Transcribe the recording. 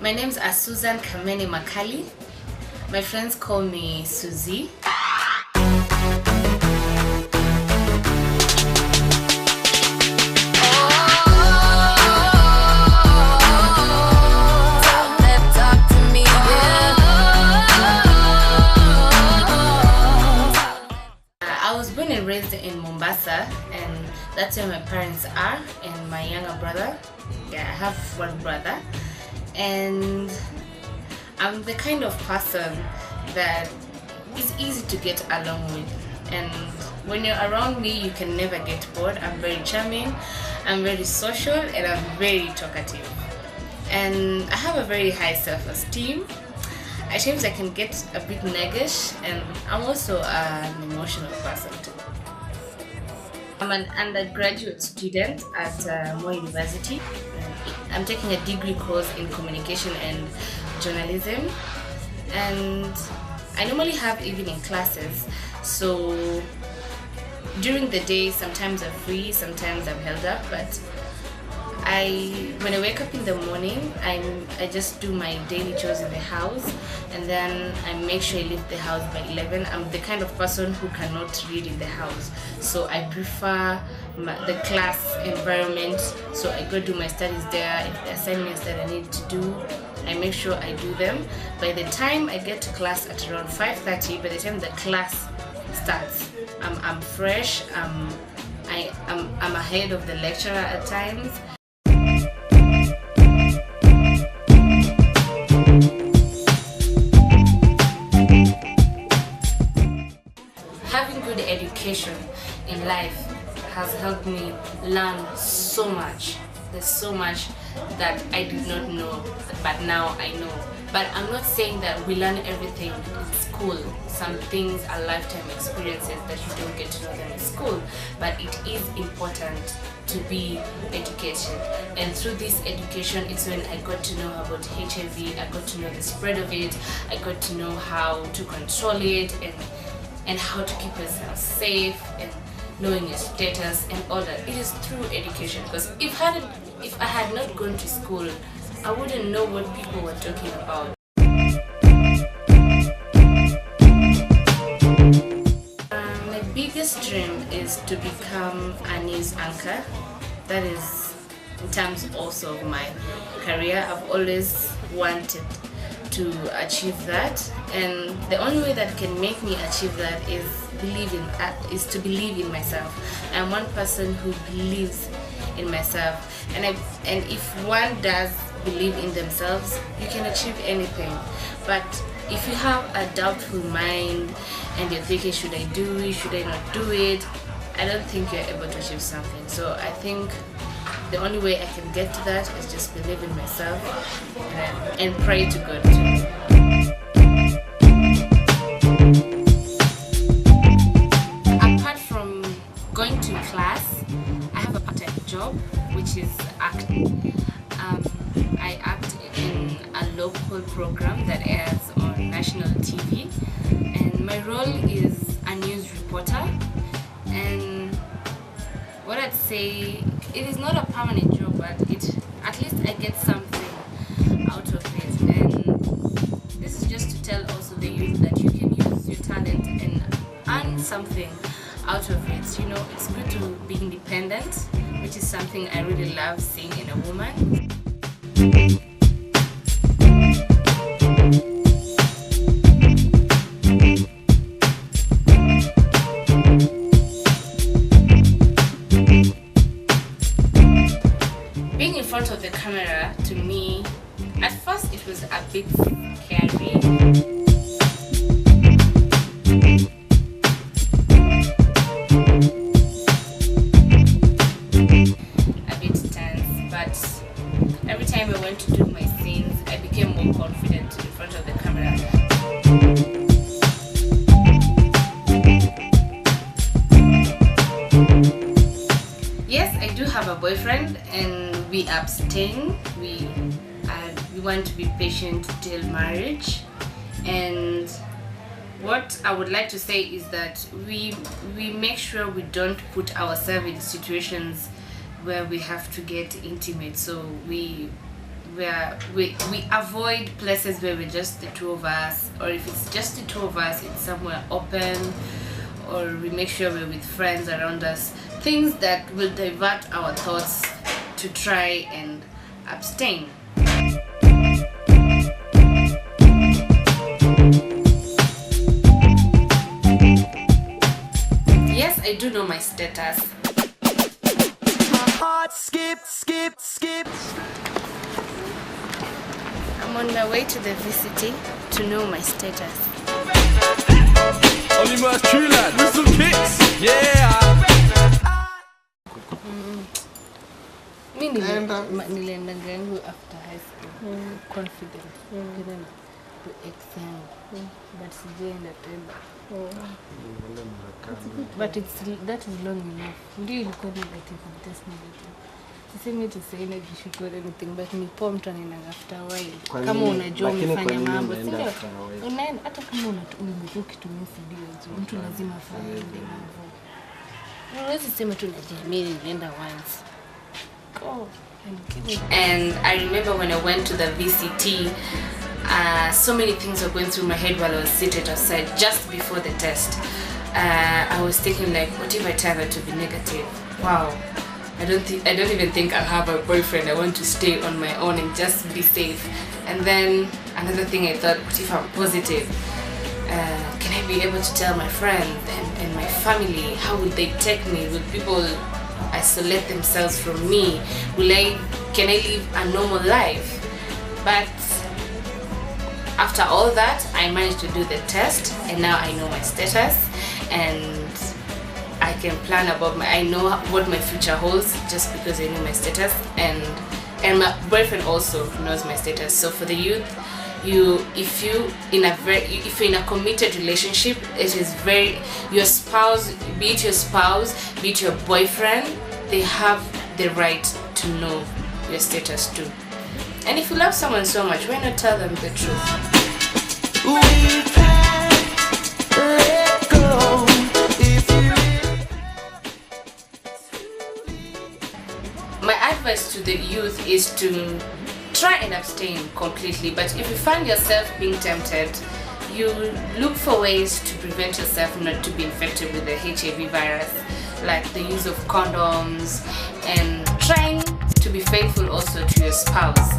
My name's Susan Kamene Makali. My friends call me Suzy. I was born and raised in Mombasa, and that's where my parents are, and my younger brother. Yeah, I have one brother, and I'm the kind of person that is easy to get along with, and when you're around me you can never get bored. I'm very charming, I'm very social, and I'm very talkative, and I have a very high self-esteem. At times I can get a bit naggish, and I'm also an emotional person too. I'm an undergraduate student at Moi University. I'm taking a degree course in communication and journalism, and I normally have evening classes, so during the day sometimes I'm free, sometimes I'm held up, but when I wake up in the morning, I just do my daily chores in the house, and then I make sure I leave the house by 11. I'm the kind of person who cannot read in the house, so I prefer the class environment, so I go do my studies there. If the assignments that I need to do, I make sure I do them. By the time I get to class at around 5:30, by the time the class starts, I'm fresh, I'm ahead of the lecturer at times. Having good education in life has helped me learn so much. There's so much that I did not know, but now I know. But I'm not saying that we learn everything in school. Some things are lifetime experiences that you don't get to know them in school, but it is important to be educated. And through this education, it's when I got to know about HIV, I got to know the spread of it, I got to know how to control it, and how to keep yourself safe, and knowing your status and all that. It is through education, because if I had not gone to school, I wouldn't know what people were talking about. My biggest dream is to become a news anchor. That is in terms also of my career. I've always wanted to achieve that, and the only way that can make me achieve that is to believe in myself. I'm one person who believes in myself, and if one does believe in themselves, you can achieve anything. But if you have a doubtful mind and you're thinking, should I do it, should I not do it, I don't think you're able to achieve something. So I think the only way I can get to that is just believe in myself and pray to God too. Apart from going to class, I have a part-time job, which is acting. I act in a local program that airs on national TV, and my role is a news reporter. And what I'd say, it is not a permanent job, but at least I get something out of it. And this is just to tell also the youth that you can use your talent and earn something out of it. You know, it's good to be independent, which is something I really love seeing in a woman. Being in front of the camera, to me, at first it was a bit scary. A bit tense, but every time I went to do my scenes, I became more confident in front of the camera. Yes, I do have a boyfriend, and we abstain. We want to be patient till marriage. And what I would like to say is that we make sure we don't put ourselves in situations where we have to get intimate. So we we avoid places where we're just the two of us, or if it's just the two of us, it's somewhere open, or we make sure we're with friends around us, things that will divert our thoughts to try and abstain. Yes, I do know my status. My heart skip. I'm on my way to the VCT to know my status. Only most true lad with some kicks. Yeah. Mimi niliendanga yangu after high school. Confident. Then to exam. But sijaenda tena. But that is long enough. Ndio ilikuwa negative test negative. Sisemi to say negative or anything, but ni poa mtu anaenda after a while. Kama unajua umefanya mambo, sio? Unaenda hata kama unataka ukitumia CD hizo, mtu lazima afanye mambo. Unaweza sema tu najiamini nilienda once. Oh. And I remember when I went to the VCT, so many things were going through my head while I was seated outside just before the test. I was thinking like, what if I turn out to be negative? Wow, I don't even think I'll have a boyfriend. I want to stay on my own and just be safe. And then another thing I thought, what if I'm positive? Can I be able to tell my friends and my family? How would they take me? Would people isolate themselves from me? Can I live a normal life? But after all that, I managed to do the test, and now I know my status, and I can plan about I know what my future holds just because I know my status, and my boyfriend also knows my status. So for the youth, if you're in a committed relationship, it is your spouse, be it your boyfriend, they have the right to know your status too. And if you love someone so much, why not tell them the truth? We can't let go if My advice to the youth is to try and abstain completely, but if you find yourself being tempted, you look for ways to prevent yourself not to be infected with the HIV virus, like the use of condoms and trying to be faithful also to your spouse.